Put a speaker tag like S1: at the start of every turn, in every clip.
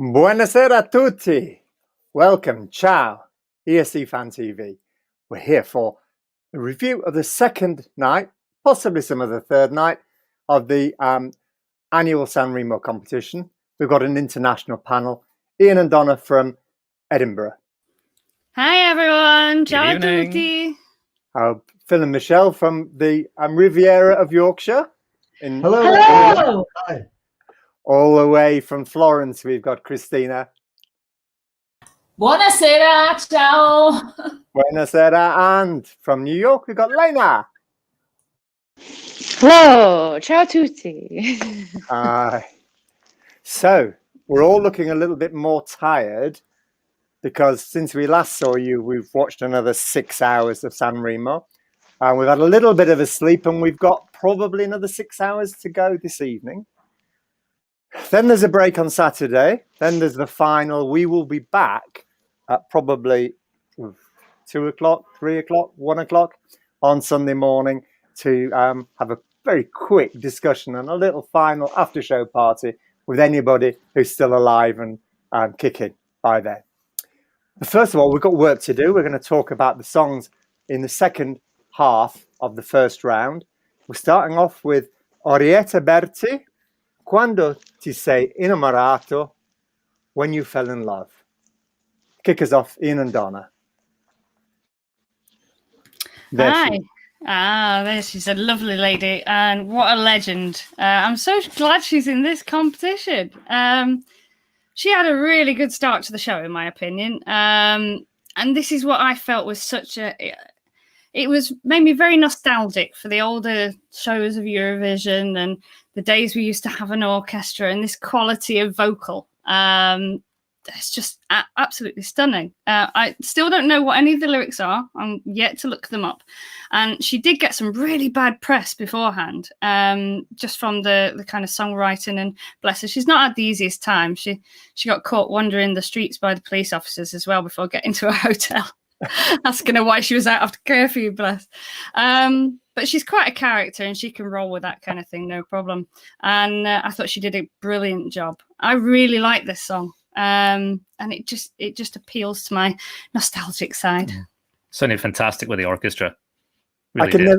S1: Buonasera a tutti. Welcome, ciao, ESC Fan TV. We're here for a review of the second night, possibly some of the third night, of the annual San Remo competition. We've got an international panel. Ian and Donna from Edinburgh.
S2: Hi everyone, ciao a tutti.
S1: Phil and Michelle from the Riviera of Yorkshire.
S3: Hello.
S1: Hi. All the way from Florence, we've got Christina.
S4: Buonasera, ciao.
S1: Buonasera. And from New York, we've got Lena.
S5: Hello, ciao tutti.
S1: Hi. So, we're all looking a little bit more tired because since we last saw you, we've watched another 6 hours of San Remo. We've had a little bit of a sleep and we've got probably another 6 hours to go this evening. Then there's a break on Saturday. Then there's the final. We will be back at probably 2 o'clock, 3 o'clock, 1 o'clock on Sunday morning to have a very quick discussion and a little final after show party with anybody who's still alive and kicking by then. But first of all, we've got work to do. We're going to talk about the songs in the second half of the first round. We're starting off with Orietta Berti, Quando ti sei innamorato, When you fell in love. Kick us off, Ian and Donna.
S2: Hi. There she's a lovely lady, and what a legend. I'm so glad she's in this competition. She had a really good start to the show, in my opinion. And this is what I felt was it made me very nostalgic for the older shows of Eurovision and the days we used to have an orchestra and this quality of vocal. It's just absolutely stunning. I still don't know what any of the lyrics are. I'm yet to look them up. And she did get some really bad press beforehand, just from the kind of songwriting, and bless her, she's not had the easiest time. She got caught wandering the streets by the police officers as well before getting to a hotel, asking her why she was out after curfew, bless. But she's quite a character and she can roll with that kind of thing, no problem. And I thought she did a brilliant job. I really like this song. And it just appeals to my nostalgic side.
S3: Sounded fantastic with the orchestra.
S1: Really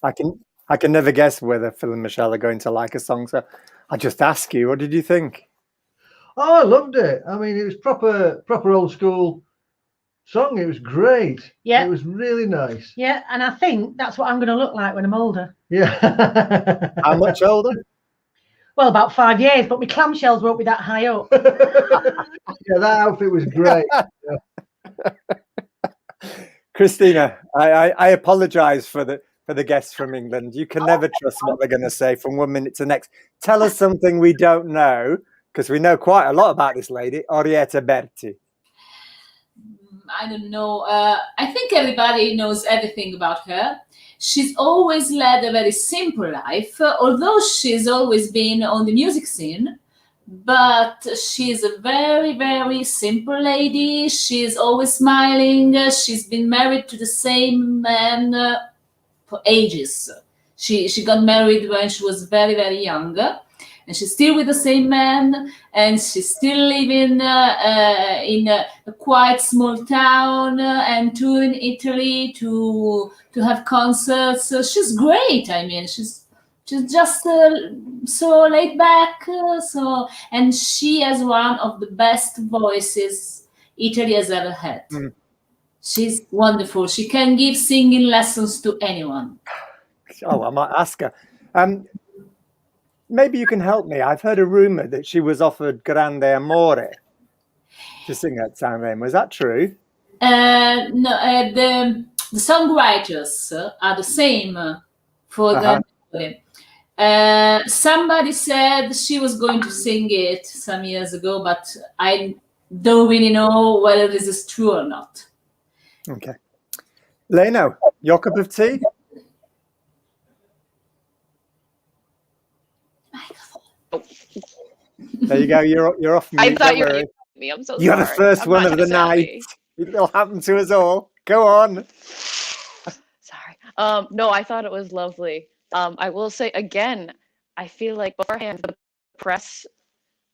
S1: I can never guess whether Phil and Michelle are going to like a song, so I'll just ask you, what did you think?
S6: Oh, I loved it. I mean, it was proper old school song. It was great.
S7: Yeah,
S6: it was really nice.
S7: Yeah, and I think that's what I'm going to look like when I'm older.
S6: Yeah.
S1: How much older?
S7: Well, about 5 years, but my clamshells won't be that high up.
S6: Yeah, that outfit was great.
S1: Christina, I apologise for the guests from England. You can never trust what they're going to say from 1 minute to the next. Tell us something we don't know, because we know quite a lot about this lady, Orietta Berti.
S4: I don't know. I think everybody knows everything about her. She's always led a very simple life, although she's always been on the music scene. But she's a very, very simple lady. She's always smiling. She's been married to the same man for ages. She got married when she was very, very young. And she's still with the same man, and she's still living in a quite small town and touring Italy to have concerts. So she's great. I mean, she's just so laid back. And she has one of the best voices Italy has ever had. She's wonderful. She can give singing lessons to anyone.
S1: Oh, I might ask her. Maybe you can help me. I've heard a rumor that she was offered Grande Amore to sing at San Remo. Is that true?
S4: No, the songwriters are the same for the. Somebody said she was going to sing it some years ago, but I don't really know whether this is true or not.
S1: Okay. Leno, your cup of tea? There you go. You're off mute.
S5: I thought you were me. I'm so sorry.
S1: You're the first one of the night. It'll happen to us all. Go on.
S5: Sorry. No, I thought it was lovely. I will say again, I feel like beforehand the press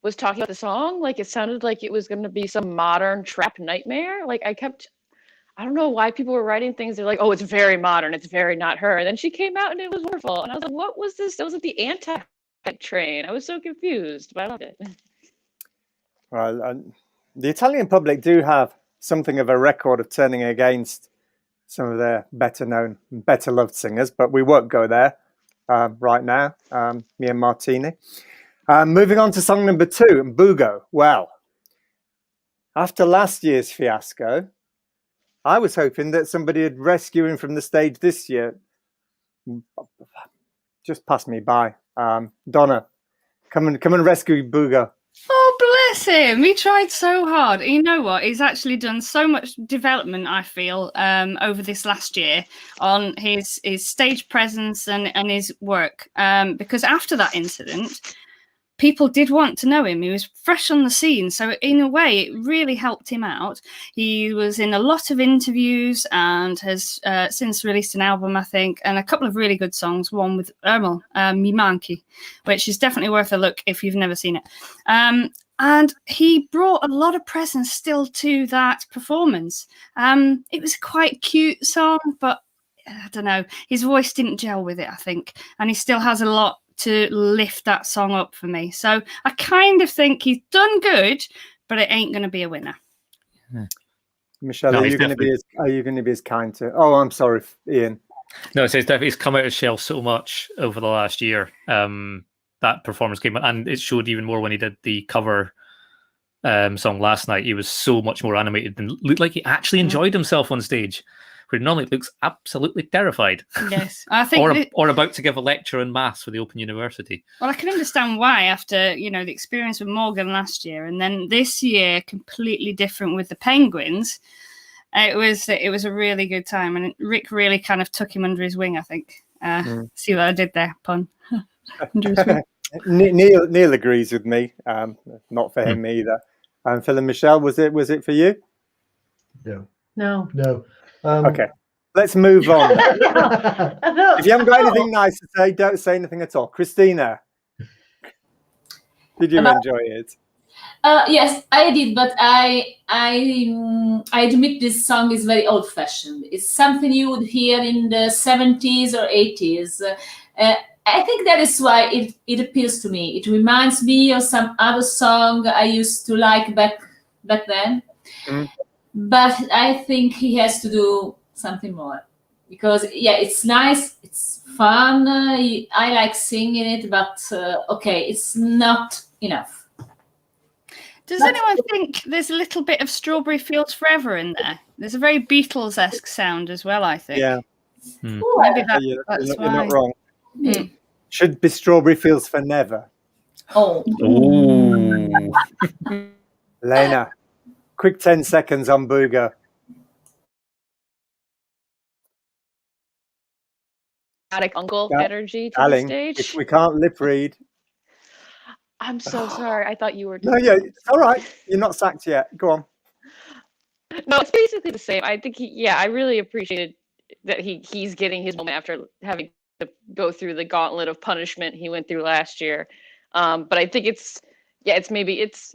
S5: was talking about the song. Like, it sounded like it was going to be some modern trap nightmare. Like, I don't know why people were writing things. They're like, oh, it's very modern. It's very not her. And then she came out and it was wonderful. And I was like, what was this? That was like the anti-train. I was so confused, but I loved it.
S1: Well, the Italian public do have something of a record of turning against some of their better known, better loved singers, but we won't go there right now, me and Martini. Moving on to song number 2, Bugo. Well, after last year's fiasco, I was hoping that somebody would rescue him from the stage this year. Just passed me by. Donna, come and rescue Bugo.
S2: Oh, bless him. He tried so hard. You know what? He's actually done so much development, I feel, over this last year on his stage presence and his work. Because after that incident, people did want to know him. He was fresh on the scene. So in a way, it really helped him out. He was in a lot of interviews and has since released an album, I think, and a couple of really good songs, one with Ermal, Mi Manchi, which is definitely worth a look if you've never seen it. And he brought a lot of presence still to that performance. It was quite a cute song, but I don't know. His voice didn't gel with it, I think. And he still has a lot to lift that song up for me. So I kind of think he's done good, but it ain't going to be a winner.
S1: Michelle,
S3: No,
S1: are you going to be as kind to? Oh, I'm sorry, Ian.
S3: No, it's definitely he's come out of his shell so much over the last year. That performance came, and it showed even more when he did the cover song last night. He was so much more animated and looked like he actually enjoyed himself on stage, where normally looks absolutely terrified.
S2: Yes, I think,
S3: or about to give a lecture in maths for the Open University.
S2: Well, I can understand why after the experience with Morgan last year, and then this year completely different with the Penguins. It was a really good time, and Rick really kind of took him under his wing, I think. See what I did there, pun.
S1: Neil agrees with me. Not for him either. Phil and Michelle, was it for you?
S6: No.
S1: Okay, let's move on. If you haven't got anything nice to say, don't say anything at all. Christina, did you enjoy it?
S4: Yes, I did, but I admit this song is very old-fashioned. It's something you would hear in the 70s or 80s. I think that is why it appeals to me. It reminds me of some other song I used to like back then. But I think he has to do something more, because it's nice, it's fun. I like singing it, but okay, it's not enough.
S2: Does anyone think there's a little bit of Strawberry Fields Forever in there? There's a very Beatles-esque sound as well, I think.
S1: Yeah.
S2: Maybe that's
S1: You're
S2: why.
S1: not wrong. Should be Strawberry Fields for Never.
S4: Oh.
S1: Lena, quick 10 seconds on Bugo.
S5: Uncle energy to
S1: Darling,
S5: the stage.
S1: we can't lip read.
S5: I'm so sorry. I thought you were.
S1: No, it's all right. You're not sacked yet. Go on.
S5: No, it's basically the same. I think I really appreciated that he's getting his moment after having to go through the gauntlet of punishment he went through last year. But I think it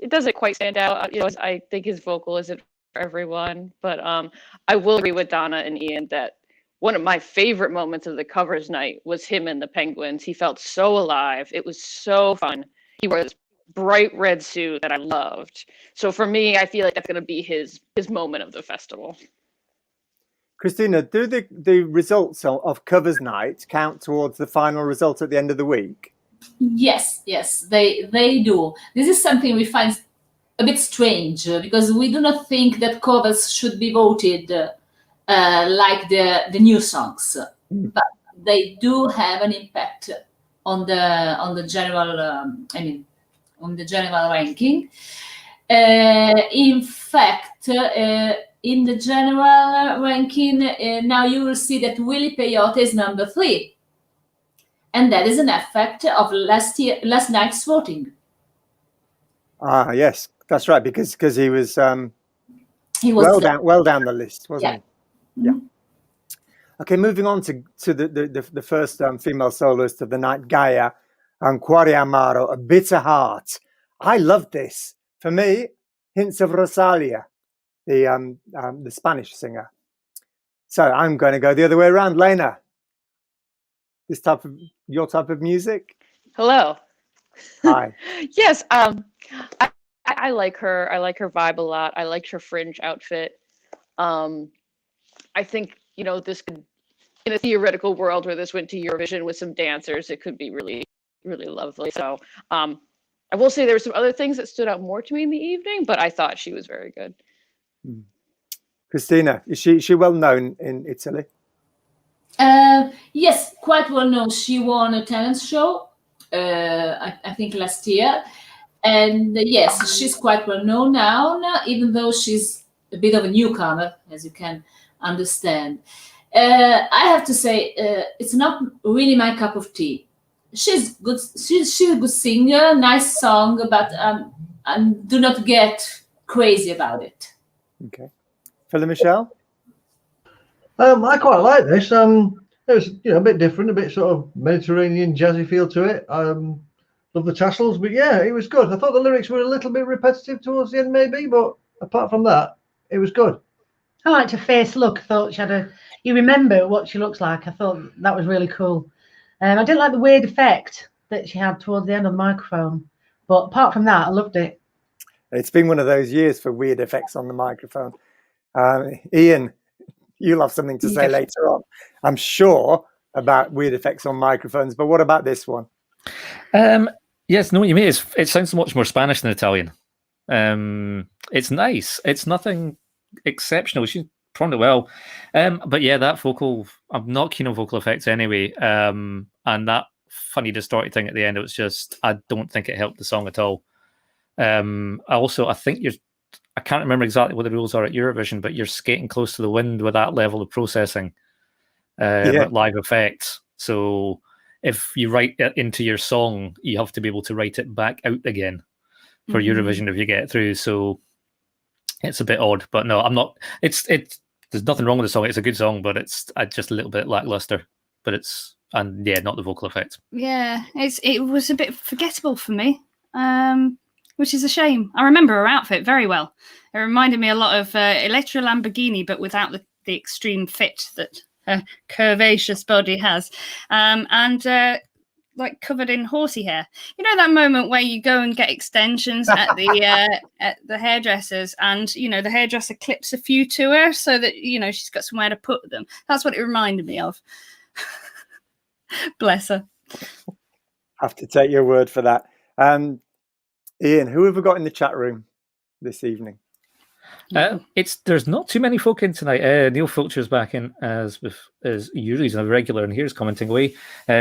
S5: doesn't quite stand out. I think his vocal isn't for everyone, but I will agree with Donna and Ian that one of my favorite moments of the covers night was him and the Penguins. He felt so alive. It was so fun. He wore this bright red suit that I loved. So for me, I feel like that's going to be his moment of the festival.
S1: Christina, do the results of covers night count towards the final result at the end of the week?
S4: Yes, they do. This is something we find a bit strange because we do not think that covers should be voted like the new songs, but they do have an impact on the general. On the general ranking. In fact, in the general ranking, now you will see that Willy Peyote is number 3. And that is an effect of last night's voting.
S1: Yes, that's right, because he was well down the list, wasn't he? Yeah. Okay, moving on to the first female soloist of the night, Gaia, and Cuore Amaro, A Bitter Heart. I loved this. For me, hints of Rosalia, the Spanish singer. So I'm going to go the other way around. Lena, your type of music?
S5: Hello.
S1: Hi.
S5: Yes, I like her. I like her vibe a lot. I liked her fringe outfit. I think, this could, in a theoretical world where this went to Eurovision with some dancers, it could be really, really lovely. So, I will say there were some other things that stood out more to me in the evening, but I thought she was very good.
S1: Christina, is she well known in Italy?
S4: Yes, quite well known. She won a talent show, I think last year. And yes, she's quite well known now, even though she's a bit of a newcomer, as you can understand. I have to say, it's not really my cup of tea. She's good. She's a good singer, nice song, but I do not get crazy about it.
S1: Okay. Philip Michelle?
S6: I quite like this. It was a bit different, a bit sort of Mediterranean jazzy feel to it. Love the tassels, but yeah, it was good. I thought the lyrics were a little bit repetitive towards the end, maybe, but apart from that, it was good.
S7: I liked her face look. I thought she had you remember what she looks like. I thought that was really cool. I didn't like the weird effect that she had towards the end of the microphone, but apart from that, I loved it.
S1: It's been one of those years for weird effects on the microphone. Ian, you'll have something to say later on, I'm sure, about weird effects on microphones, but what about this one?
S3: Yes, no, what you mean. It sounds much more Spanish than Italian. It's nice. It's nothing exceptional. She performed it well. But yeah, that vocal, I'm not keen on vocal effects anyway. And that funny distorted thing at the end, it was just, I don't think it helped the song at all. I think I can't remember exactly what the rules are at Eurovision, but you're skating close to the wind with that level of processing with live effects. So if you write it into your song, you have to be able to write it back out again for Eurovision if you get through. So it's a bit odd, but no, I'm not. There's nothing wrong with the song. It's a good song, but it's just a little bit lackluster. But not the vocal effects.
S2: Yeah, it was a bit forgettable for me, which is a shame. I remember her outfit very well. It reminded me a lot of Elettra Lamborghini, but without the extreme fit that her curvaceous body has, and like covered in horsey hair. You know that moment where you go and get extensions at the hairdressers, and the hairdresser clips a few to her so that she's got somewhere to put them. That's what it reminded me of. Bless her.
S1: Have to take your word for that. Ian, who have we got in the chat room this evening?
S3: There's not too many folk in tonight. Neil Fulcher's back in as usually he's a regular, and here's commenting away.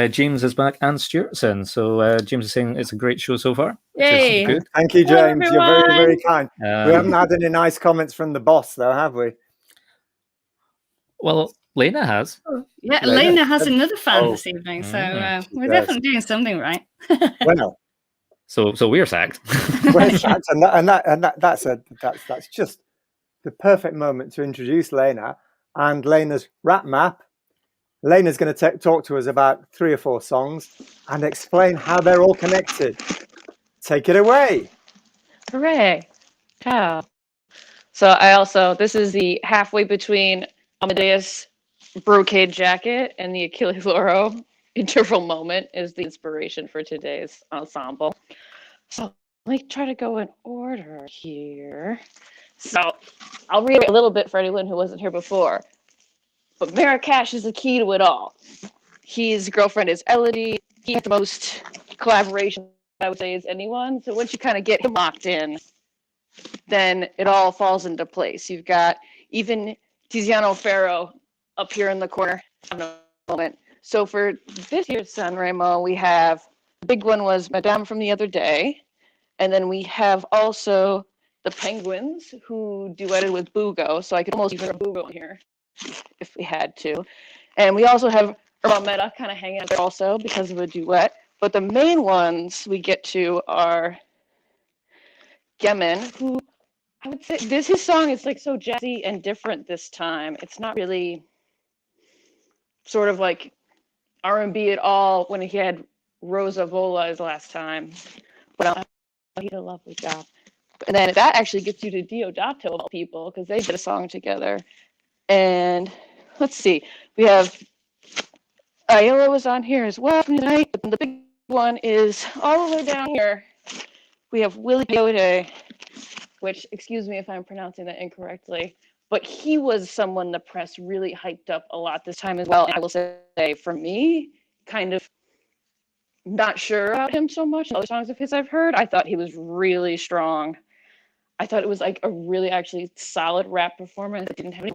S3: James is back and Stuart's in. So James is saying it's a great show so far.
S2: Yay!
S1: Good. Thank you, James.
S2: Hello,
S1: You're very,
S2: everyone.
S1: very kind. We haven't had any nice comments from the boss, though, have we?
S3: Well, Lena has.
S2: Yeah, Lena has another fan this evening, so we're definitely doing something right.
S1: Well,
S3: so we're sacked.
S1: we're sacked, and that's just the perfect moment to introduce Lena and Lena's rap map. Lena's going to talk to us about 3 or 4 songs and explain how they're all connected. Take it away.
S5: Hooray. Ciao. So this is the halfway between Amadeus brocade jacket and the Achille Lauro interval moment is the inspiration for today's ensemble. So let me try to go in order here. So I'll read a little bit for anyone who wasn't here before. But Marrakesh is the key to it all. His girlfriend is Elodie. He has the most collaboration, I would say, as anyone. So once you kind of get him locked in, then it all falls into place. You've got even Tiziano Ferro up here in the corner. Moment. So for this year's San Remo, we have, the big one was Madame from the Other Day. And then we have also the Penguins, who duetted with Bugo. So I could almost even have Bugo in here if we had to. And we also have Rometta kind of hanging out there also because of a duet. But the main ones we get to are Gemin, who I would say his song is like so jazzy and different this time. It's not really sort of like R&B at all when he had Rosa Vola his last time. But he did a lovely job. And then that actually gets you to Diodato of all people, because they did a song together. And let's see, we have Ayala was on here as well tonight, but the big one is all the way down here. We have Willie Peyote, which, excuse me if I'm pronouncing that incorrectly, but he was someone the press really hyped up a lot this time as well. And I will say, for me, kind of not sure about him so much. Other songs of his I've heard, I thought he was really strong. I thought it was like a really actually solid rap performance that didn't have any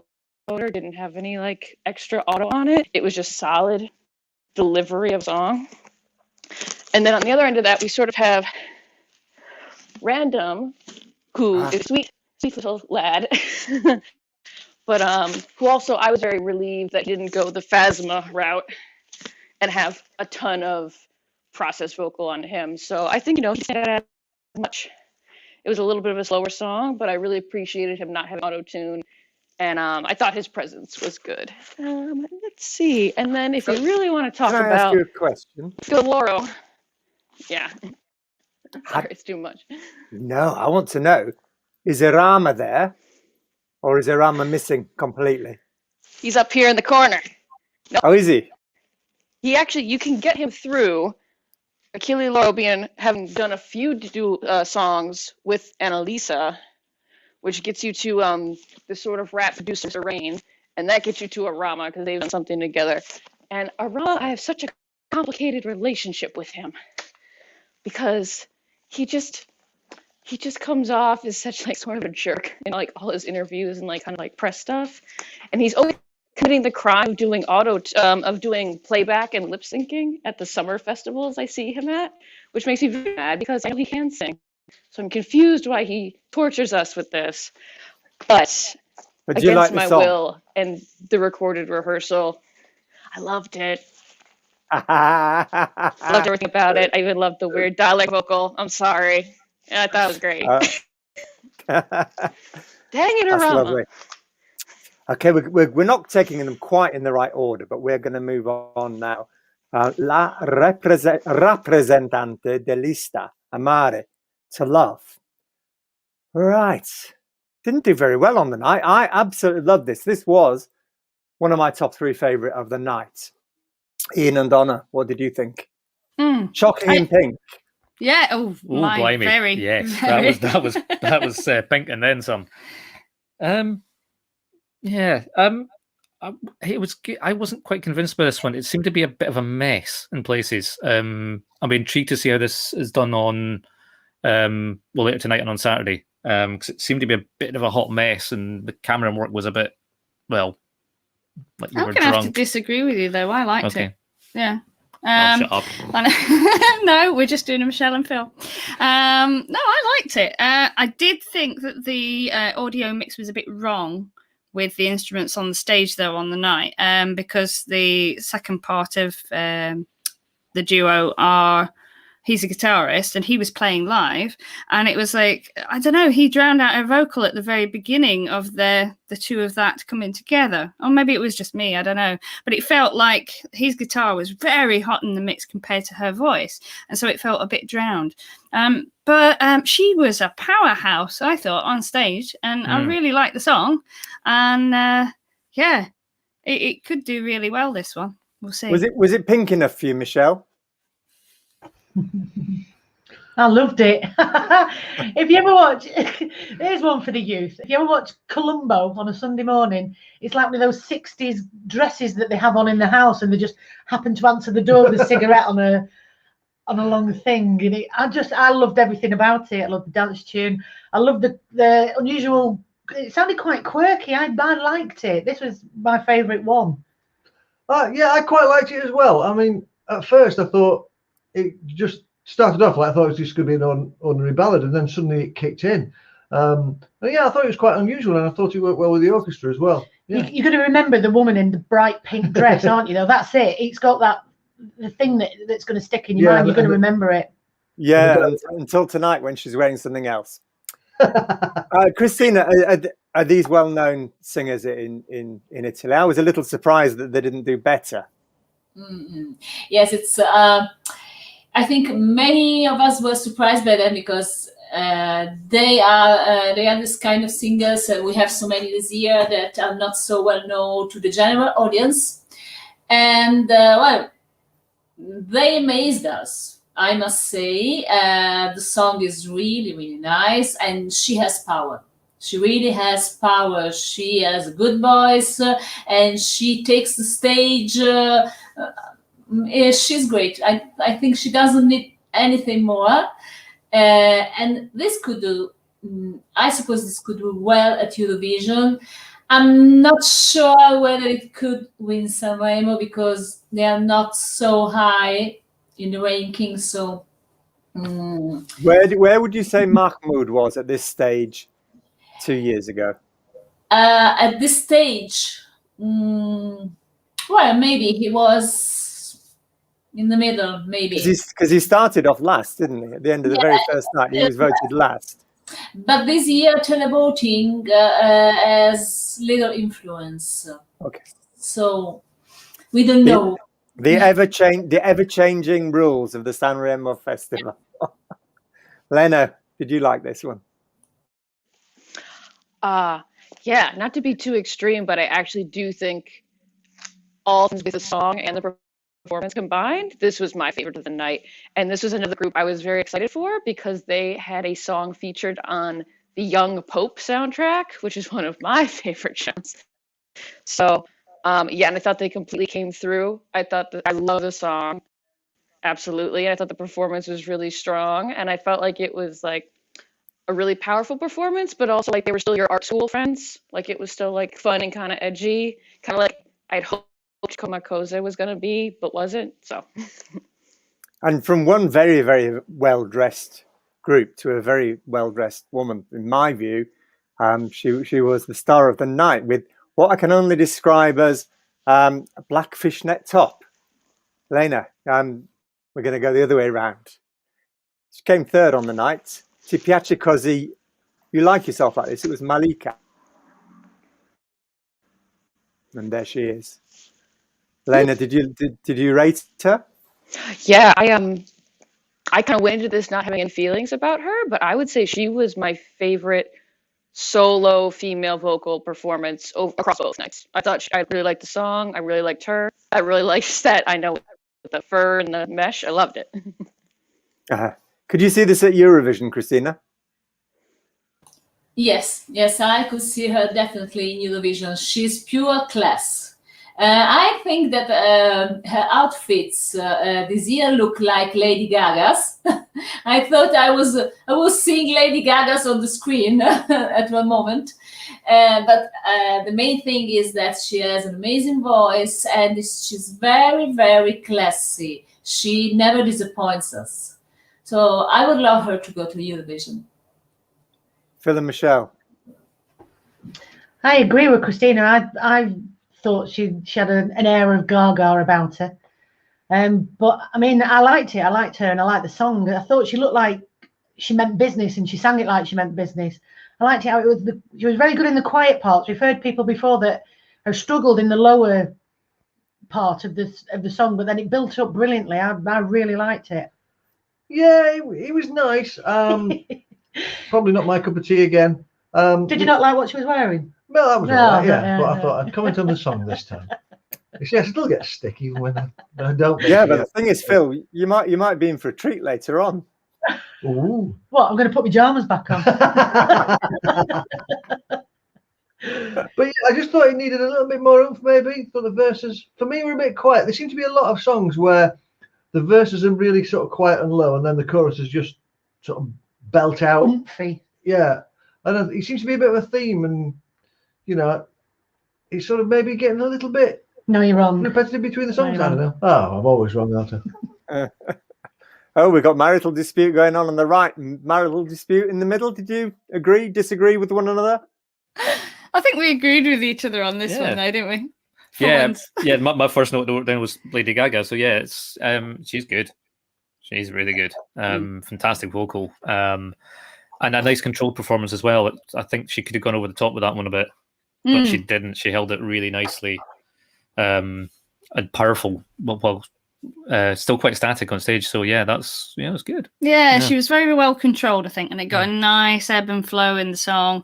S5: voter, didn't have any like extra auto on it. It was just solid delivery of song. And then on the other end of that, we sort of have Random, who is a sweet little lad, but who also I was very relieved that he didn't go the Phasma route and have a ton of process vocal on him. So I think, he didn't add much. It was a little bit of a slower song, but I really appreciated him not having auto-tune. And I thought his presence was good. Let's see. And then if you really want to talk
S1: Can I
S5: about...
S1: ask you a question?
S5: Go Lauro. Yeah. Sorry, it's too much.
S1: No, I want to know, is Irama there? Or is Irama missing completely?
S5: He's up here in the corner. Nope.
S1: Oh, is he?
S5: He actually, you can get him through Achille Lauro having done a few songs with Annalisa, which gets you to the sort of rap producer Rain, and that gets you to Arama because they've done something together. And Arama, I have such a complicated relationship with him because he just comes off as such like sort of a jerk in like all his interviews and like kind of like press stuff, and he's always committing the crime of doing doing playback and lip syncing at the summer festivals I see him at, which makes me very mad because I know he can sing. So I'm confused why he tortures us with this. But
S1: do you like
S5: against
S1: the
S5: my
S1: song?
S5: will and the recorded rehearsal, I loved it. Loved everything about it. I even loved the weird dialect vocal. I'm sorry. Yeah, I thought it was great. Dang it,
S1: That's
S5: Arama.
S1: lovely. Okay, we're not taking them quite in the right order, but we're going to move on now. La rappresentante de lista, Amare, to love. Right. Didn't do very well on the night. I absolutely love this. This was one of my top 3 favorite of the night. Ian and Donna, what did you think? Shocking in pink.
S2: Yeah. Oh, my,
S3: blimey.
S2: very.
S3: Yes,
S2: very.
S3: that was pink and then some. Yeah. I wasn't quite convinced by this one. It seemed to be a bit of a mess in places. I'm intrigued to see how this is done on later tonight and on Saturday. Because it seemed to be a bit of a hot mess, and the camera work was a bit, like you
S2: I'm
S3: were
S2: going to have to
S3: drunk.
S2: disagree with you, though. I liked it. Yeah.
S3: Shut up.
S2: No, we're just doing a Michelle and Phil. No, I liked it. I did think that the audio mix was a bit wrong with the instruments on the stage, though, on the night, because the second part of the duo he's a guitarist and he was playing live, and it was like, I don't know, he drowned out a vocal at the very beginning of the two of that coming together. Or maybe it was just me, I don't know. But it felt like his guitar was very hot in the mix compared to her voice. And so it felt a bit drowned. But she was a powerhouse, I thought, on stage. And I really liked the song. And it could do really well, this one. We'll see.
S1: Was it pink enough for you, Michelle?
S7: I loved it. If you ever watch, here's one for the youth. If you ever watch Columbo on a Sunday morning, it's like one of those 60s dresses that they have on in the house, and they just happen to answer the door with a cigarette on a long thing. And I loved everything about it. I loved the dance tune. I loved the unusual. It sounded quite quirky. I liked it. This was my favourite one.
S6: Yeah, I quite liked it as well. I mean, at first I thought it just started off like I thought it was just going to be an ordinary ballad, and then suddenly it kicked in. And yeah, I thought it was quite unusual, and I thought it worked well with the orchestra as well. Yeah.
S7: You're going to remember the woman in the bright pink dress, aren't you? Though that's it. It's got the thing that's going to stick in your mind. You're going to remember it.
S1: Yeah, until tonight when she's wearing something else. Christina, are these well-known singers in Italy? I was a little surprised that they didn't do better.
S4: Yes, it's. I think many of us were surprised by them because they are this kind of singers. We have so many this year that are not so well known to the general audience, and well, they amazed us. I must say, the song is really, really nice, and she has power. She really has power. She has a good voice, and she takes the stage. She's great. I think she doesn't need anything more. And this could do, I suppose this could do well at Eurovision. I'm not sure whether it could win San Remo because they are not so high in the ranking. So,
S1: Where would you say Mahmoud was at this stage 2 years ago?
S4: at this stage, well, maybe he was in the middle, maybe.
S1: Because he started off last, didn't he? At the end of the very first night, he was voted last.
S4: But this year, televoting has little influence.
S1: Okay.
S4: So we don't know.
S1: The ever-changing rules of the San Remo Festival. Lena, did you like this one?
S5: Yeah, not to be too extreme, but I actually do think all things with the song and the performance combined, this was my favorite of the night. And this was another group I was very excited for because they had a song featured on the Young Pope soundtrack, which is one of my favorite shows. So, yeah, and I thought they completely came through. I thought that I love the song, absolutely. I thought the performance was really strong, and I felt like it was like a really powerful performance, but also like they were still your art school friends. Like it was still like fun and kind of edgy, kind of like I'd hoped Komakoza was going to be, but wasn't. So,
S1: and from one very, very well-dressed group to a very well-dressed woman, in my view, she was the star of the night with what I can only describe as a black fishnet top. Lena, we're going to go the other way around. She came third on the night. Ti piace così. You like yourself like this. It was Malika. And there she is. Lena, did you rate her?
S5: Yeah, I kind of went into this not having any feelings about her, but I would say she was my favorite solo female vocal performance across both nights. I really liked the song. I really liked her. I really liked that. I know the fur and the mesh. I loved it.
S1: Could you see this at Eurovision, Christina?
S4: Yes, I could see her definitely in Eurovision. She's pure class. I think that her outfits this year look like Lady Gaga's. I thought I was seeing Lady Gaga's on the screen at one moment. But the main thing is that she has an amazing voice and she's very, very classy. She never disappoints us. So I would love her to go to Eurovision.
S1: Phil and Michelle.
S7: I agree with Christina. I thought she had an air of Gaga about her. But I mean, I liked it. I liked her and I liked the song. I thought she looked like she meant business and she sang it like she meant business. I liked it how it was. She was very good in the quiet parts. We've heard people before that have struggled in the lower part of the song, but then it built up brilliantly. I really liked it.
S6: Yeah, it was nice. Probably not my cup of tea again.
S7: Did you not like what she was wearing?
S6: Well, that was all right, yeah. But I thought I'd comment on the song this time. You see, I still get sticky when I don't.
S1: Yeah, but the thing is, Phil, you might be in for a treat later on.
S6: Ooh.
S7: What? I'm going to put my pajamas back on.
S6: But yeah, I just thought it needed a little bit more oomph, maybe, for the verses. For me, we're a bit quiet. There seem to be a lot of songs where the verses are really sort of quiet and low, and then the choruses just sort of belt out.
S7: Oomphy.
S6: Yeah, and it seems to be a bit of a theme, and you know, it's sort of maybe getting a little bit.
S7: No, you're wrong.
S6: Repetitive between the songs.
S7: No,
S6: I don't know. Oh, I'm always wrong, aren't I?
S1: Oh, we've got marital dispute going on the right, marital dispute in the middle. Did you agree, disagree with one another?
S2: I think we agreed with each other on this one, though, didn't we?
S3: Yeah. My first note then was Lady Gaga. So yeah, it's she's good. She's really good. Fantastic vocal. And a nice controlled performance as well. I think she could have gone over the top with that one a bit, but she didn't. She held it really nicely. And powerful. Well, still quite static on stage. So yeah, that's it's good.
S2: Yeah, she was very well controlled, I think, and it got a nice ebb and flow in the song.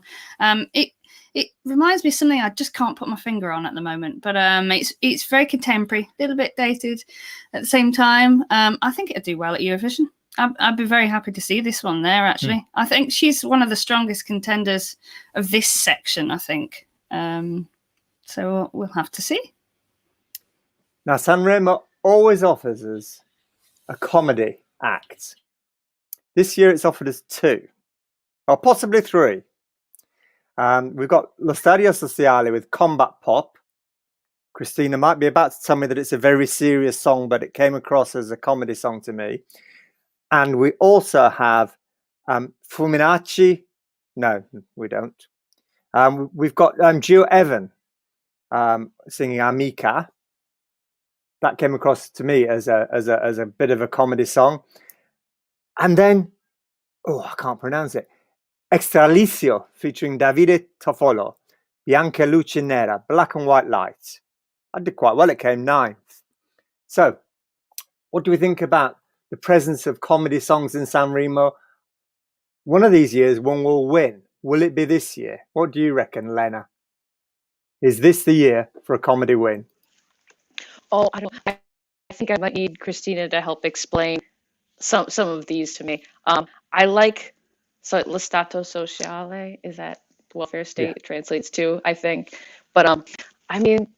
S2: It reminds me of something I just can't put my finger on at the moment, but it's very contemporary, a little bit dated at the same time. I think it'd do well at Eurovision. I'd be very happy to see this one there, actually. I think she's one of the strongest contenders of this section, I think. So we'll have to see.
S1: Now, San Remo always offers us a comedy act. This year it's offered us 2, or possibly 3. We've got Lo Stadio Sociale with combat pop. Christina might be about to tell me that it's a very serious song, but it came across as a comedy song to me. And we also have Fulminacci. No, we don't. We've got Gio Evan singing Amica. That came across to me as a bit of a comedy song. And then, I can't pronounce it. Extralicio featuring Davide Toffolo, Bianca Luce Nera, Black and White Lights. I did quite well. It came 9th. So, what do we think about the presence of comedy songs in San Remo? One of these years, one will win. Will it be this year? What do you reckon, Lena? Is this the year for a comedy win?
S5: Oh, I don't. I think I might need Christina to help explain some of these to me. I like Lo Stato Sociale. Is that welfare state? It translates to, I think. But I mean,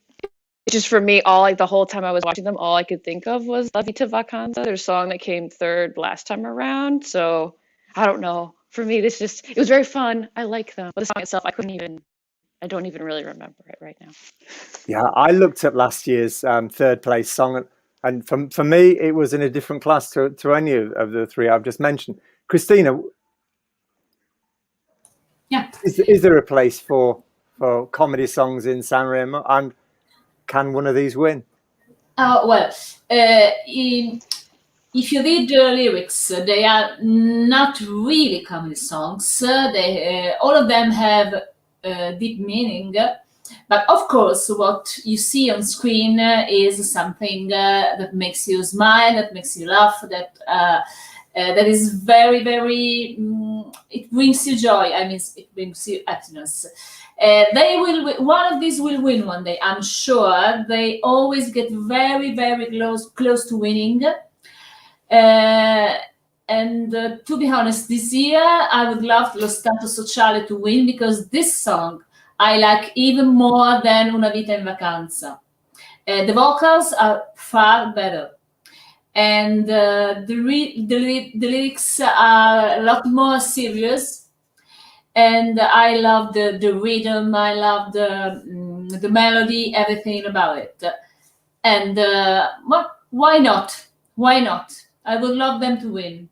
S5: just for me, the whole time I was watching them, all I could think of was La Vita Vacanza, their song that came 3rd last time around. So I don't know. For me, it was very fun. I like them. But the song itself, I don't even really remember it right now.
S1: Yeah, I looked at last year's 3rd place song, and for me, it was in a different class to any of the 3 I've just mentioned. Christina, is there a place for comedy songs in San Remo, and can one of these win?
S4: If you read the lyrics, they are not really comedy songs. All of them have deep meaning, but of course what you see on screen is something that makes you smile, that makes you laugh, that is very, very it brings you joy. I mean, it brings you happiness. One of these will win one day, I'm sure. They always get very, very close to winning. And to be honest, this year I would love Lo Stato Sociale to win, because this song I like even more than Una Vita in Vacanza. The vocals are far better, and the lyrics are a lot more serious. And I love the rhythm, I love the melody, everything about it. And why not? Why not? I would love them to win.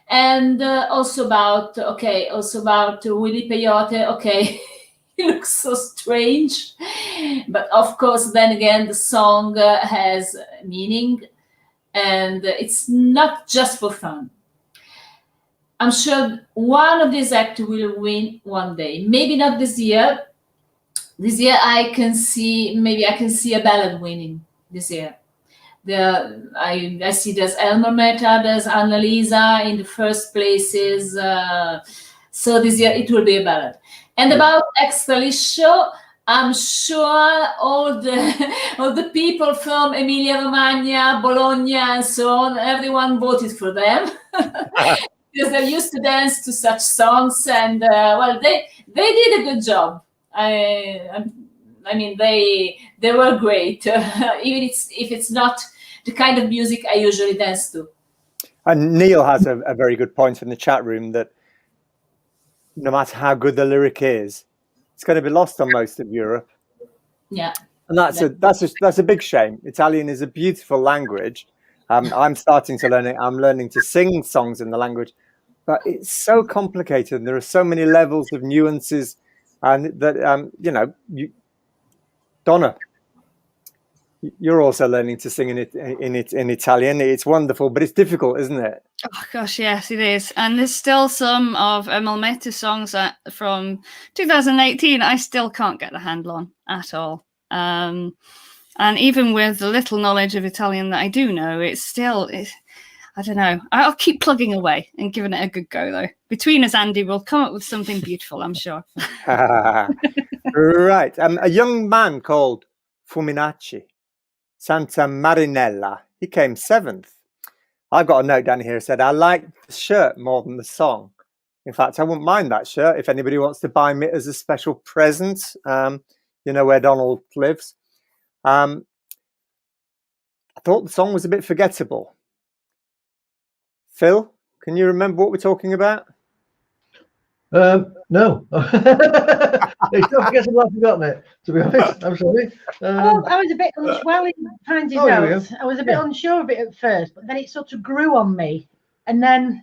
S4: And also about Willy Peyote. Okay, he looks so strange, but of course, then again, the song has meaning, and it's not just for fun. I'm sure one of these actors will win one day. Maybe not this year. This year I can see a ballad winning this year. I see there's Elmer Meta, there's Annalisa in the first places. So this year it will be a ballad. And about Extraliscio, I'm sure all the people from Emilia-Romagna, Bologna, and so on, everyone voted for them. Because they're used to dance to such songs, and they did a good job. I mean, they were great, even if it's not the kind of music I usually dance to.
S1: And Neil has a very good point in the chat room that no matter how good the lyric is, it's going to be lost on most of Europe.
S4: Yeah,
S1: and that's a big shame. Italian is a beautiful language. I'm starting to learn it. I'm learning to sing songs in the language, but it's so complicated, and there are so many levels of nuances, and that Donna, you're also learning to sing in Italian. It's wonderful, but it's difficult, isn't it?
S2: Oh gosh, yes, it is. And there's still some of Emil Meta's songs from 2018 I still can't get the handle on at all. And even with the little knowledge of Italian that I do know, I don't know. I'll keep plugging away and giving it a good go, though. Between us, Andy, we'll come up with something beautiful, I'm sure.
S1: Right. A young man called Fuminacci, Santa Marinella, he came 7th. I've got a note down here that said, I like the shirt more than the song. In fact, I wouldn't mind that shirt if anybody wants to buy me as a special present. You know where Donald lives. I thought the song was a bit forgettable. Phil, can you remember what we're talking about?
S6: No. It's not forgettable. I've forgotten it, to be honest. I'm sorry.
S7: I was a bit unsure. While he finds his notes, I was a bit unsure of it at first, but then it sort of grew on me. And then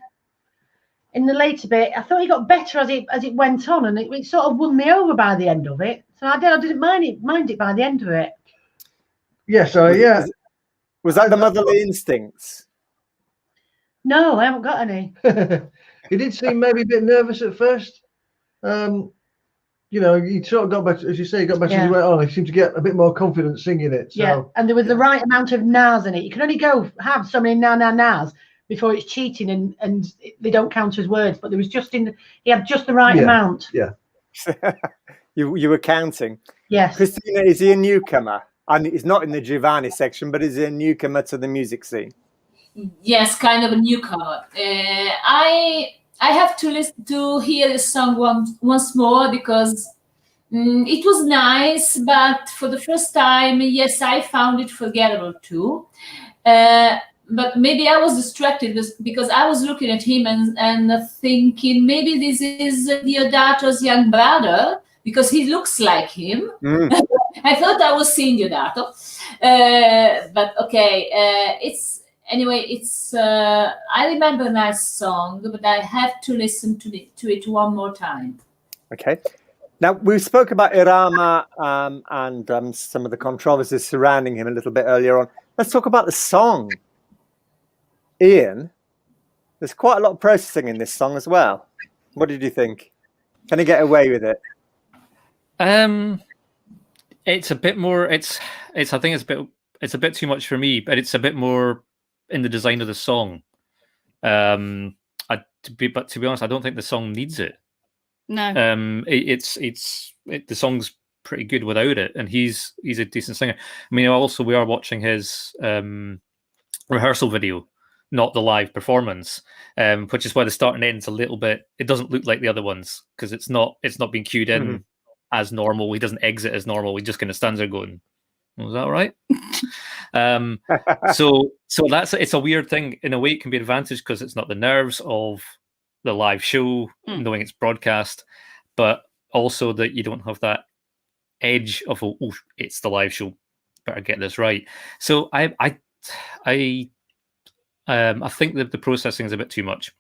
S7: in the later bit, I thought he got better as it went on, and it sort of won me over by the end of it. So I didn't mind it by the end of it.
S6: Yes,
S1: Was that the motherly instincts?
S7: No, I haven't got any.
S6: He did seem maybe a bit nervous at first. You know, he sort of got better, as you say, he got better as he went on. He seemed to get a bit more confident singing it. So.
S7: Yeah, and there was the right amount of nahs in it. You can only have so many nahs before it's cheating, and they don't count as words. But there was he had just the right amount.
S6: Yeah.
S1: You were counting.
S7: Yes.
S1: Christina, is he a newcomer? And he's not in the Giovanni section, but is he a newcomer to the music scene?
S4: Yes, kind of a newcomer. I have to listen to hear the song once more because it was nice, but for the first time, yes, I found it forgettable too. But maybe I was distracted because I was looking at him and thinking maybe this is Diodato's young brother because he looks like him. I thought I was seeing Diodato, but okay, it's. Anyway, I remember a nice song, but I have to listen to it one more time.
S1: Okay. Now, we spoke about Irama and some of the controversies surrounding him a little bit earlier on. Let's talk about the song. Ian, there's quite a lot of processing in this song as well. What did you think? Can he get away with it?
S3: It's a bit more. I think it's a bit too much for me, but it's a bit more in the design of the song. To be honest, I don't think the song needs it.
S2: No.
S3: The song's pretty good without it, and he's a decent singer. I mean, also we are watching his rehearsal video, not the live performance, which is why the start and end's a little bit. It doesn't look like the other ones because it's not being cued in as normal. He doesn't exit as normal. He just kind of stands there going, "Was that all right?" So it's a weird thing. In a way, it can be an advantage because it's not the nerves of the live show, knowing it's broadcast, but also that you don't have that edge of it's the live show. Better get this right. So I think that the processing is a bit too much.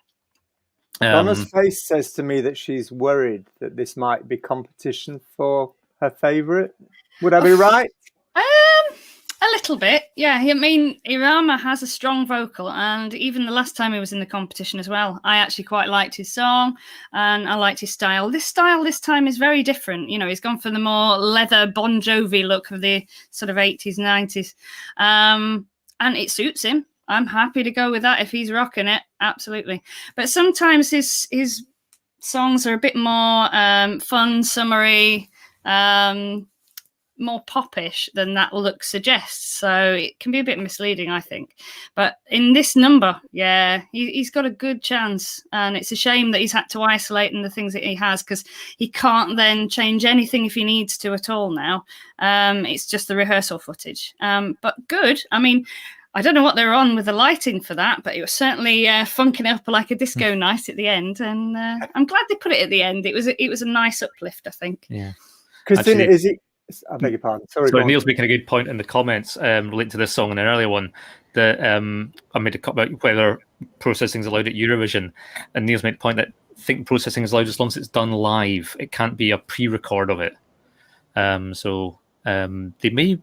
S1: Donna's face says to me that she's worried that this might be competition for her favourite. Would I be right?
S2: A little bit, yeah. I mean, Irama has a strong vocal, and even the last time he was in the competition as well, I actually quite liked his song, and I liked his style. This time is very different. You know, he's gone for the more leather Bon Jovi look of the sort of 80s, 90s, and it suits him. I'm happy to go with that if he's rocking it, absolutely. But sometimes his songs are a bit more fun, summery, more popish than that look suggests, so it can be a bit misleading, I think. But in this number, yeah, he's got a good chance, and it's a shame that he's had to isolate in the things that he has because he can't then change anything if he needs to at all now. It's just the rehearsal footage, but good. I mean, I don't know what they're on with the lighting for that, but it was certainly funking up like a disco night at the end, and I'm glad they put it at the end. It was a nice uplift, I think.
S3: Yeah,
S1: Christina,
S3: actually,
S1: is it? I beg your pardon. Sorry,
S3: Neil's making a good point in the comments relating to this song and an earlier one that I made a comment about whether processing is allowed at Eurovision, and Neil's made a point that I think processing is allowed as long as it's done live. It can't be a pre-record of it. So they may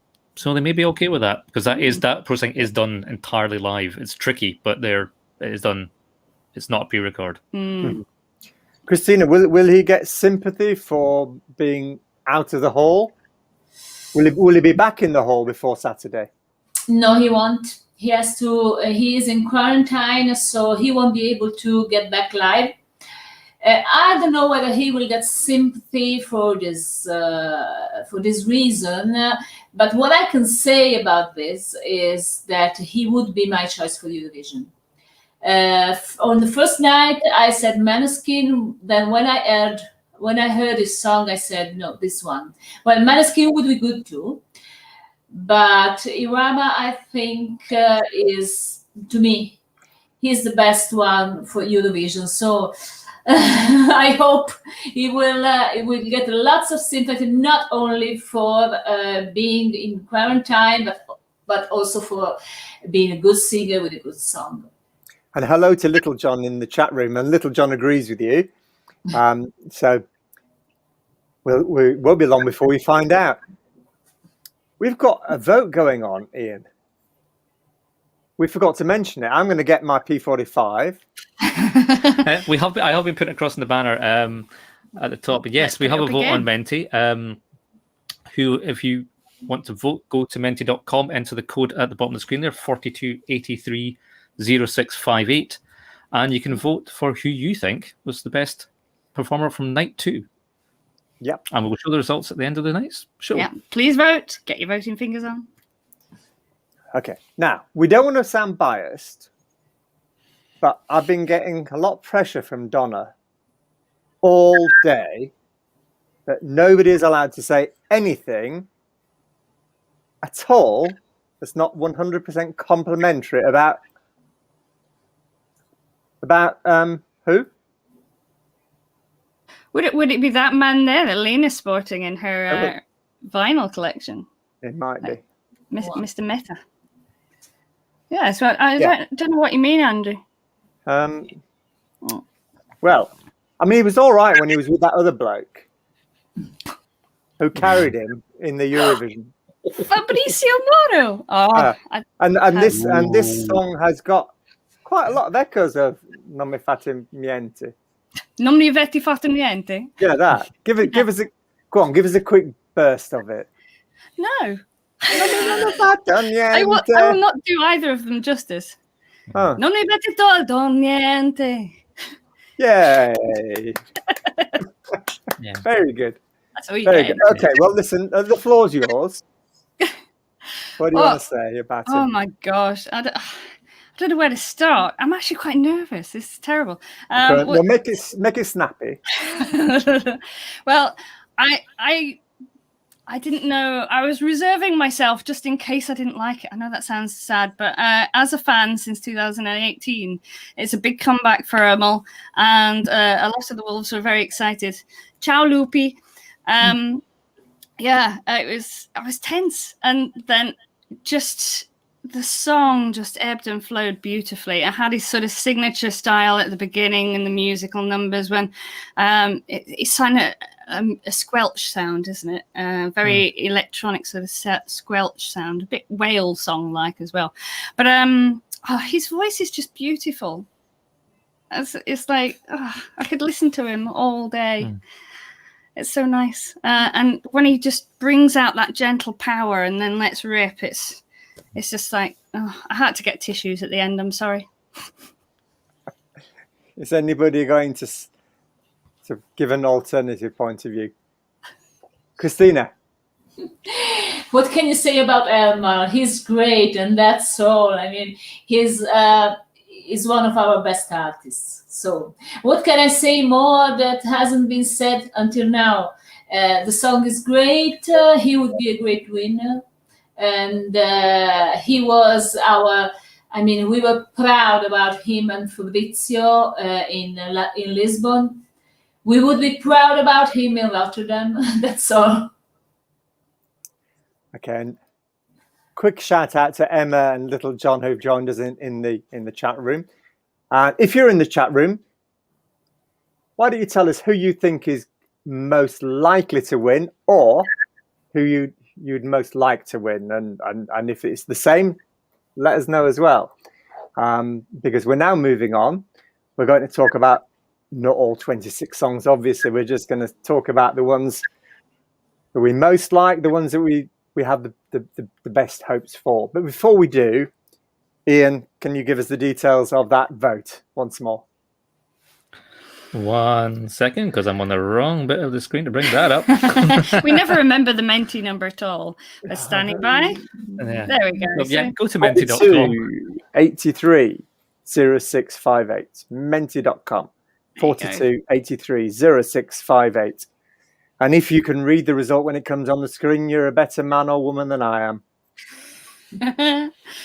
S3: be okay with that because that processing is done entirely live. It's tricky, but it is done. It's not a pre-record.
S1: Christina, will he get sympathy for being out of the hall? Will he be back in the hall before Saturday?
S4: No, he won't. He has to. He is in quarantine, so he won't be able to get back live. I don't know whether he will get sympathy for this reason. But what I can say about this is that he would be my choice for Eurovision. On the first night, I said Maneskin. Then when I heard his song, I said no, this one. Well, Maneskin would be good too, but Irama, I think, is, to me, he's the best one for Eurovision. So I hope he will get lots of sympathy, not only for being in quarantine, but also for being a good singer with a good song.
S1: And hello to Little John in the chat room, and Little John agrees with you. So we won't be long before we find out. We've got a vote going on, Ian. We forgot to mention it. I'm going to get my P45.
S3: I have been putting across in the banner at the top. But yes, we have a vote on Menti. Who, if you want to vote, go to menti.com, enter the code at the bottom of the screen there, 42830658, and you can vote for who you think was the best performer from night 2.
S1: Yep.
S3: And we'll show the results at the end of the night's show.
S2: Yeah, please vote. Get your voting fingers on.
S1: Okay. Now, we don't want to sound biased, but I've been getting a lot of pressure from Donna all day that nobody is allowed to say anything at all that's not 100% complimentary about who?
S2: Would it be that man there that Lena's sporting in her vinyl collection?
S1: It might be.
S2: Mr. Meta. Yeah, so I don't know what you mean, Andrew.
S1: Well, I mean, he was all right when he was with that other bloke who carried him in the Eurovision.
S2: Fabrizio Moro.
S1: And this song has got quite a lot of echoes of Non mi fate niente.
S2: Non mi avete fatto niente.
S1: Yeah, that. Give us a quick burst of it.
S2: No.
S1: I
S2: will not do either of them justice.
S1: Oh.
S2: Non mi avete tolto niente.
S1: Yay.
S3: Yeah.
S1: Very good.
S2: That's all you
S1: Very
S2: get.
S1: good. Okay, well, listen, the floor's yours. What do you want to say about it?
S2: Oh my gosh. I don't know where to start. I'm actually quite nervous. This is terrible.
S1: Well, make it snappy.
S2: Well, I didn't know. I was reserving myself just in case I didn't like it. I know that sounds sad, but as a fan since 2018, it's a big comeback for Ermel, and a lot of the Wolves were very excited. Ciao, Lupi. Yeah, I was tense, and then just the song just ebbed and flowed beautifully. It had his sort of signature style at the beginning and the musical numbers when it's kind of a squelch sound, isn't it? Very electronic sort of squelch sound, a bit whale song like as well. But his voice is just beautiful. It's like I could listen to him all day. It's so nice. And when he just brings out that gentle power and then lets rip, it's just like, I had to get tissues at the end. I'm sorry.
S1: Is anybody going to give an alternative point of view? Christina?
S4: What can you say about Ermel? He's great, and that's all. I mean, he's one of our best artists. So what can I say more that hasn't been said until now? The song is great. He would be a great winner. And he was we were proud about him and Fabrizio in Lisbon. We would be proud about him in Rotterdam. That's all.
S1: Okay, and quick shout out to Emma and Little John who've joined us in the chat room. If you're in the chat room, why don't you tell us who you think is most likely to win, or who you'd most like to win, and if it's the same, let us know as well. Because we're now moving on. We're going to talk about not all 26 songs, obviously. We're just going to talk about the ones that we most like, the ones that we we have the best hopes for. But before we do, Ian, can you give us the details of that vote once more?
S3: 1 second, because I'm on the wrong bit of the screen to bring that up.
S2: We never remember the Menti number at all. We're standing by.
S3: Yeah.
S2: There we go.
S3: Well, yeah,
S2: So-
S3: go to menti.com.
S1: 83 0658. Menti.com. 42 83 0658. And if you can read the result when it comes on the screen, you're a better man or woman than I am.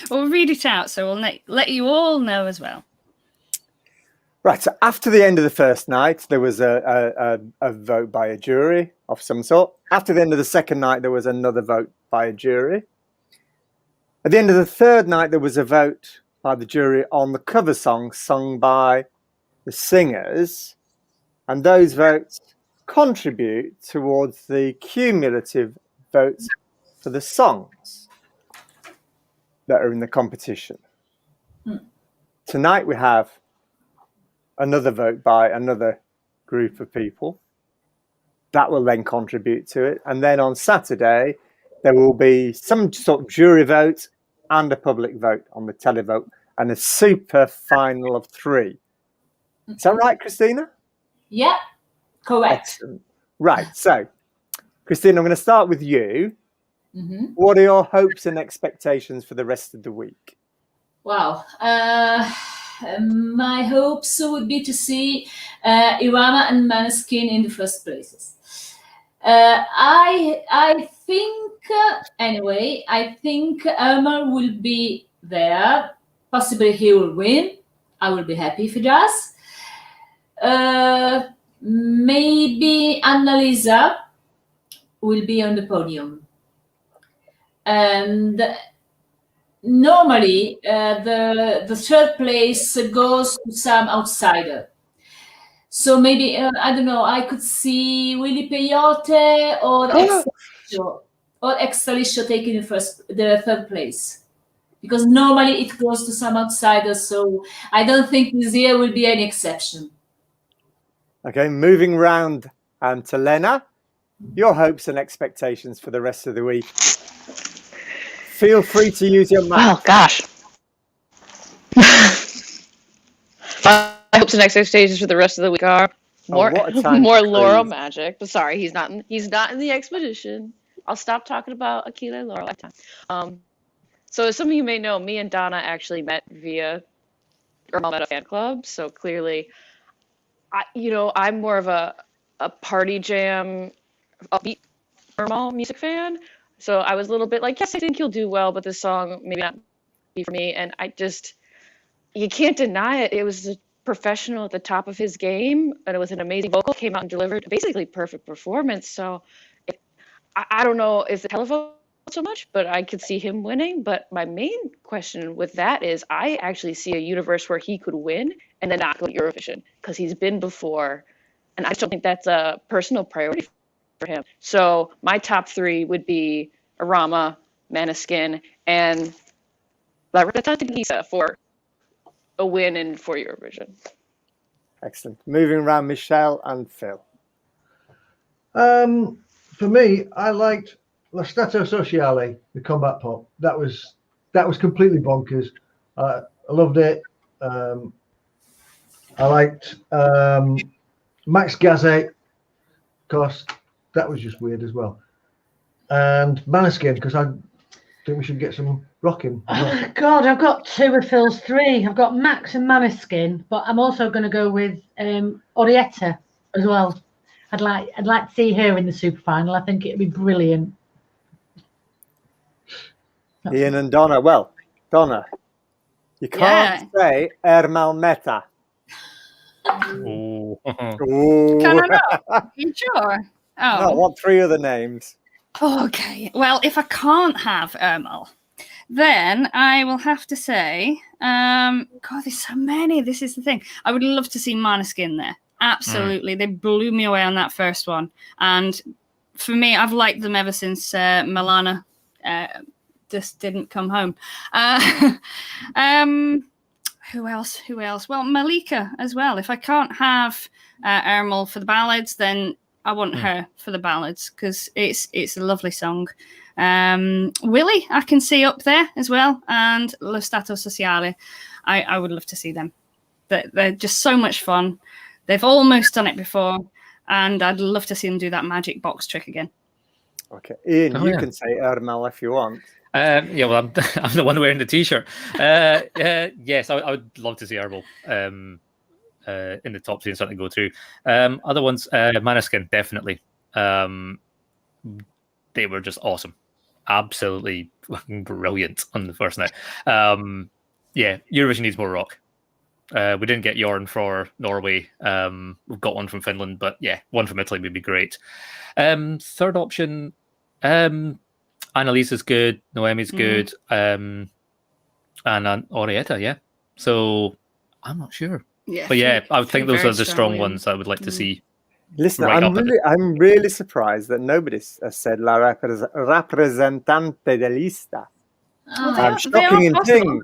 S2: We'll read it out, so we'll let you all know as well.
S1: Right, so after the end of the first night, there was a vote by a jury of some sort. After the end of the second night, there was another vote by a jury. At the end of the third night, there was a vote by the jury on the cover song sung by the singers. And those votes contribute towards the cumulative votes for the songs that are in the competition. Tonight, we have another vote by another group of people that will then contribute to it, and then on Saturday there will be some sort of jury vote and a public vote on the televote and a super final of 3. Is that right, Christina?
S4: Yeah, correct.
S1: Excellent. Right, so Christina, I'm going to start with you.
S4: Mm-hmm.
S1: What are your hopes and expectations for the rest of the week?
S4: Wow. My hopes would be to see Irama and Maneskin in the first places. I think, anyway, I think Elmer will be there. Possibly he will win. I will be happy if he does. Maybe Annalisa will be on the podium. And normally, the third place goes to some outsider. So maybe, I don't know, I could see Willy Peyote or Extra taking the third place. Because normally it goes to some outsider, so I don't think this year will be any exception.
S1: Okay, moving round to Lena. Your hopes and expectations for the rest of the week. Feel free to use your mouth.
S5: Oh gosh. My hopes and expectations for the rest of the week are more
S1: what a time
S5: more
S1: to
S5: Laurel
S1: cruise.
S5: magic. But sorry, he's not in the expedition. I'll stop talking about Akila and Laurel at time. So as some of you may know, me and Donna actually met via a fan club. So clearly, I'm more of a party jam, upbeat Irma music fan. So I was a little bit like, yes, I think he'll do well, but this song maybe not be for me. And you can't deny it. It was a professional at the top of his game, and it was an amazing vocal. Came out and delivered a basically perfect performance. So I don't know if the televote so much, but I could see him winning. But my main question with that is I actually see a universe where he could win and then not go to Eurovision because he's been before. And I just don't think that's a personal priority for him. So my top 3 would be Irama, Maneskin, and La Repetita for a win and for Eurovision.
S1: Excellent. Moving around, Michelle and Phil.
S6: For me, I liked La Stato Sociale, the combat pop. That was completely bonkers. I loved it. I liked Max Gazzé, of course. That was just weird as well. And Maneskin, because I think we should get some rocking.
S7: Oh, God, I've got 2 of Phil's 3. I've got Max and Maneskin, but I'm also going to go with Orietta as well. I'd like to see her in the super final. I think it'd be brilliant.
S1: Ian and Donna. Well, Donna, you can't say Ermalmeta.
S3: Ooh.
S1: Ooh.
S2: Can I not? Are you sure?
S1: No, I
S2: Oh,
S1: want 3 other names.
S2: okay. Well, if I can't have Ermal, then I will have to say, God, there's so many. This is the thing. I would love to see Maneskin there. Absolutely. They blew me away on that first one. And for me, I've liked them ever since Milana just didn't come home. Who else? Well, Malika as well. If I can't have Ermal for the ballads, then I want her for the ballads because it's a lovely song. Willie, I can see up there as well, and Lo Stato Sociale. I would love to see them. They're just so much fun. They've almost done it before, and I'd love to see them do that magic box trick again.
S1: Okay, Ian, you can say Ermal if you want.
S3: Yeah, well, I'm the one wearing the T-shirt. Yes, I would love to see Ermal in the top 3 and something go through. Other ones, Maneskin, definitely. They were just awesome. Absolutely fucking brilliant on the first night. Yeah, Eurovision needs more rock. We didn't get Jorn for Norway. We've got one from Finland, but yeah, one from Italy would be great. Third option, Annalisa's good, Noemi's good, and Orietta, yeah. So I'm not sure. Yeah, but yeah, I would think those are the strong ones I would like to see.
S1: Listen, I'm really surprised that nobody has said La Rappresentante de Lista. Shocking and thing.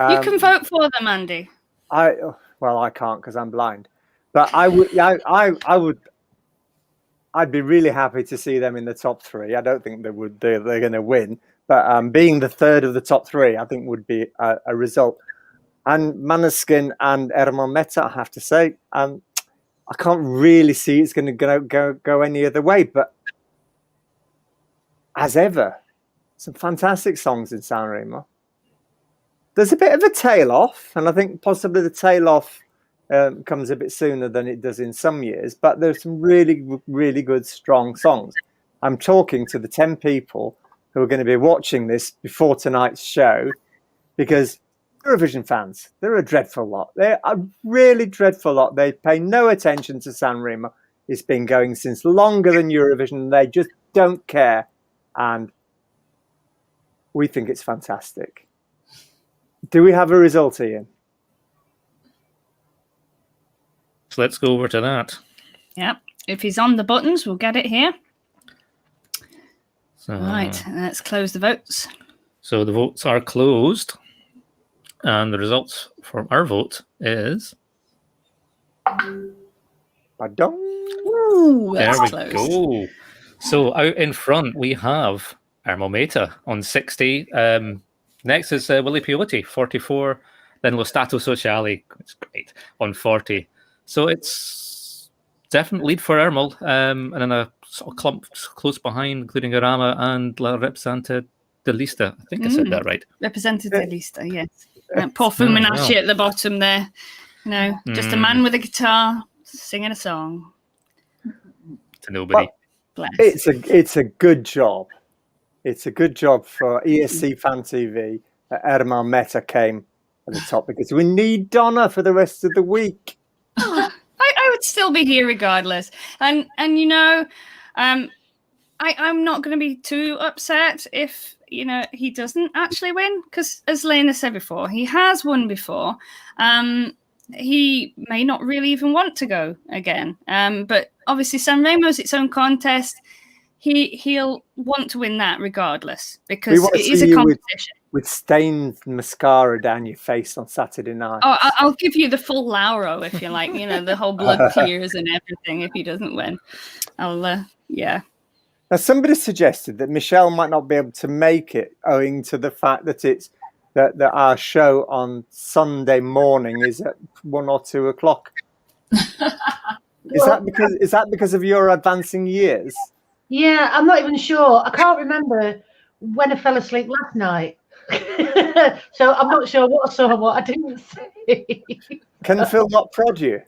S2: You can vote for them, Andy.
S1: I can't because I'm blind. But I'd be really happy to see them in the top 3. I don't think they're going to win, but being the third of the top 3, I think would be a result. And Maneskin and Ermal Meta, I have to say, I can't really see it's going to go any other way. But as ever, some fantastic songs in San Remo. There's a bit of a tail off, and I think possibly the tail off comes a bit sooner than it does in some years. But there's some really, really good, strong songs. I'm talking to the 10 people who are going to be watching this before tonight's show, because Eurovision fans, they're a dreadful lot. They're a really dreadful lot. They pay no attention to San Remo. It's been going since longer than Eurovision. They just don't care. And we think it's fantastic. Do we have a result, Ian?
S3: So let's go over to that.
S2: Yep. If he's on the buttons, we'll get it here.
S3: So,
S2: right, let's close the votes.
S3: So the votes are closed. And the results from our vote is...
S2: Ooh,
S3: there we
S2: close.
S3: go. So out in front, we have Ermal Meta on 60. Next is Willie Piotti, 44. Then Lo Stato Sociale, it's great, on 40. So it's definite lead for Ermal. And then a sort of clump close behind, including Arama and La Rappresentante de Lista. I think I said that right.
S2: Rappresentante de Lista, yes. Poor Fuminashi at the bottom there. You know, just a man with a guitar singing a song.
S3: To nobody.
S2: Bless.
S1: It's a good job. It's a good job for ESC Fan TV that Ermal Meta came at the top, because we need Donna for the rest of the week.
S2: I would still be here regardless. And you know, I'm not going to be too upset if, you know, he doesn't actually win, because as Lena said before, he has won before. He may not really even want to go again. But obviously San Remo's its own contest. He'll want to win that regardless, because it is a competition.
S1: With stained mascara down your face on Saturday night.
S2: Oh, I'll give you the full Lauro if you like. You know, the whole blood tears and everything. If he doesn't win, yeah.
S1: Now, somebody suggested that Michelle might not be able to make it, owing to the fact that that our show on Sunday morning is at 1 or 2 o'clock. Is that because of your advancing years?
S7: Yeah, I'm not even sure. I can't remember when I fell asleep last night. So I'm not sure what I saw and what I didn't see.
S1: Can Phil not prod you?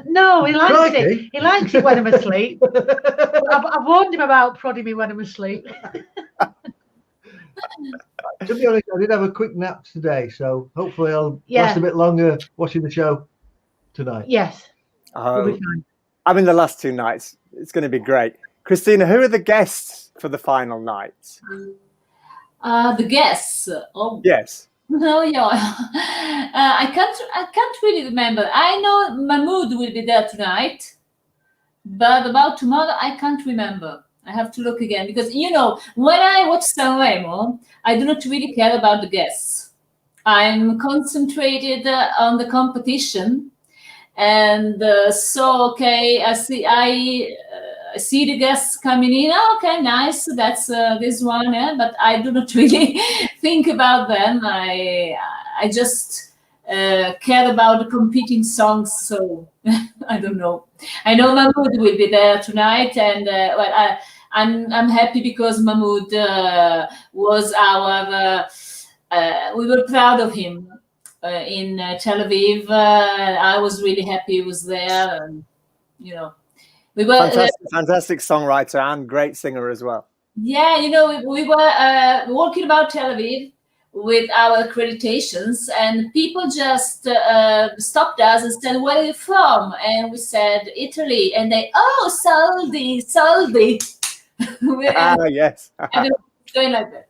S7: No, he likes it. He likes it when I'm asleep. I've warned him about prodding me when I'm asleep.
S6: To be honest, I did have a quick nap today, so hopefully I'll last a bit longer watching the show tonight.
S7: Yes. We'll be fine.
S1: I mean, the last 2 nights, it's going to be great. Christina, who are the guests for the final night?
S4: The guests. Oh.
S1: Yes.
S4: No, yeah. I can't really remember. I know Mahmoud will be there tonight, but about tomorrow, I can't remember. I have to look again, because, you know, when I watch San Remo, I do not really care about the guests. I'm concentrated on the competition, and I see the guests coming in. Oh, okay, nice. That's this one, but I do not really think about them. I just care about the competing songs. So I don't know. I know Mahmoud will be there tonight, and well, I'm happy because Mahmoud was our. We were proud of him in Tel Aviv. I was really happy he was there, and you know, we were
S1: fantastic songwriter and great singer as well.
S4: Yeah, you know, we were walking about Tel Aviv with our accreditations, and people just stopped us and said, "Where are you from?" And we said, "Italy." And they, "Oh, Soldi."
S1: Yes.
S4: Going like that.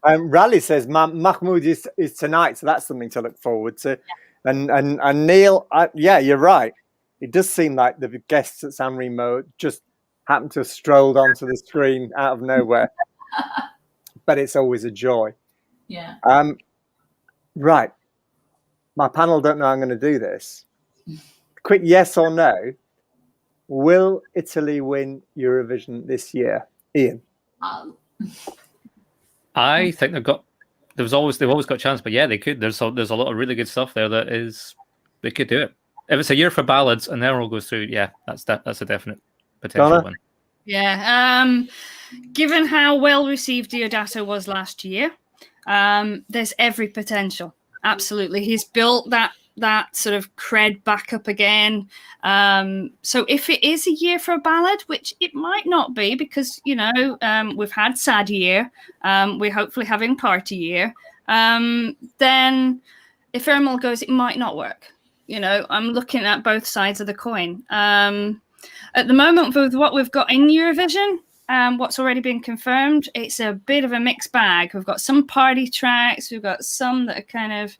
S1: Raleigh says Mahmoud is tonight, so that's something to look forward to. And Neil, yeah, you're right. It does seem like the guests at San Remo just happened to have strolled onto the screen out of nowhere, but it's always a joy.
S4: Yeah.
S1: Right. My panel don't know I'm going to do this. Quick yes or no. Will Italy win Eurovision this year? Ian?
S3: I think they've always got a chance, but yeah, they could. There's a lot of really good stuff there they could do it. If it's a year for ballads and then all goes through, yeah, that's a definite potential win.
S2: Yeah. Given how well received Diodato was last year, there's every potential. Absolutely. He's built that sort of cred back up again. So if it is a year for a ballad, which it might not be, because, you know, we've had Sad Year, we're hopefully having Party Year, then if Ermal goes, it might not work. You know, I'm looking at both sides of the coin. At the moment, with what we've got in Eurovision, what's already been confirmed, it's a bit of a mixed bag. We've got some party tracks, we've got some that are kind of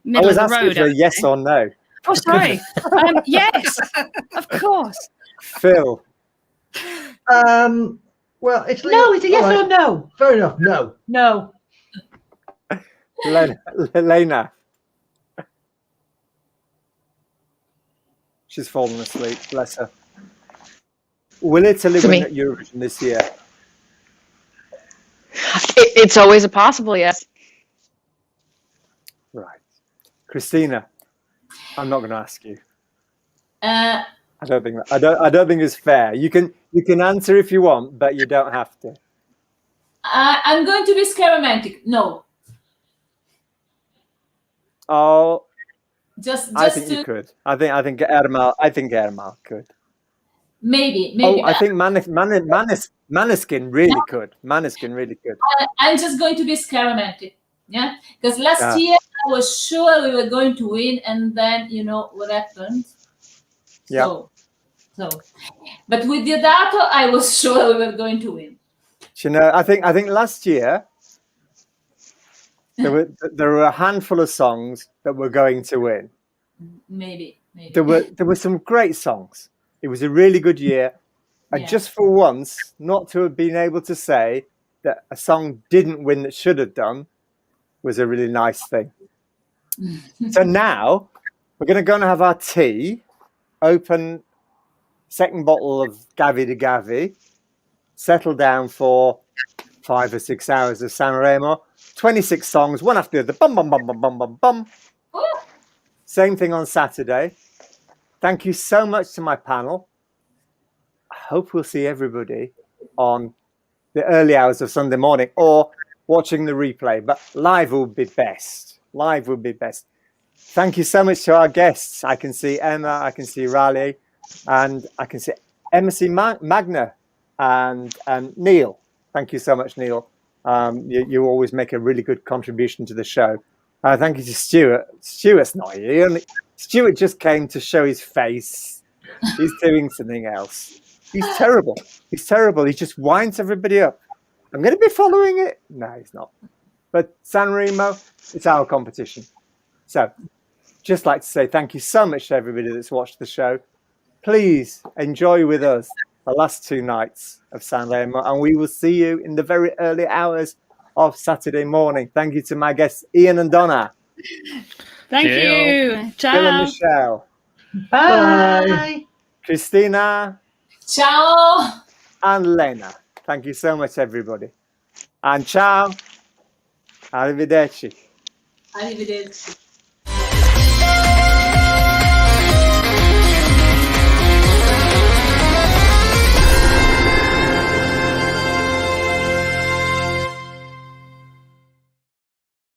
S2: middle of the road.
S1: I was asking for a yes or no.
S2: Oh, sorry. Yes, of course.
S1: Phil.
S6: Well, it's
S7: No, it's a yes or no.
S6: Fair enough. No.
S7: No.
S1: Lena. She's fallen asleep. Bless her. Will Italy win at Eurovision this year?
S5: It's always a possible yes.
S1: Right. Christina, I'm not going to ask you.
S4: Uh,
S1: I don't think it's fair. You can answer if you want, but you don't have to.
S4: I'm going to be scaramantic. No.
S1: Oh,
S4: Just
S1: I think you could. I think Ermal could.
S4: Maybe.
S1: Oh, I think Maneskin really could. Maneskin really could.
S4: I'm just going to be scaramantic. Yeah, because last year I was sure we were going to win, and then you know what happened.
S1: Yeah.
S4: So, but with Diodato, I was sure we were going to win.
S1: You know, I think last year there were a handful of songs that were going to win.
S4: Maybe.
S1: There were some great songs. It was a really good year. And just for once, not to have been able to say that a song didn't win that should have done was a really nice thing. So now we're going to go and have our tea, open second bottle of Gavi de Gavi, settle down for 5 or 6 hours of San Remo, 26 songs, one after the other, bum, bum, bum, bum, bum, bum, bum. Same thing on Saturday. Thank you so much to my panel. I hope we'll see everybody on the early hours of Sunday morning or watching the replay, but live will be best. Live will be best. Thank you so much to our guests. I can see Emma, I can see Raleigh, and I can see MC Magna and Neil. Thank you so much, Neil. You always make a really good contribution to the show. Thank you to Stuart. Stuart's not here. Stuart just came to show his face. He's doing something else. He's terrible. He's terrible. He just winds everybody up. I'm going to be following it. No, he's not. But San Remo, it's our competition. So, just like to say thank you so much to everybody that's watched the show. Please enjoy with us the last 2 nights of San Remo, and we will see you in the very early hours of Saturday morning. Thank you to my guests, Ian and Donna.
S2: Thank you. Ciao.
S1: Bill and Michelle.
S7: Bye.
S1: Christina.
S4: Ciao.
S1: and Lena. Thank you so much, everybody. And ciao. Arrivederci.
S4: Arrivederci.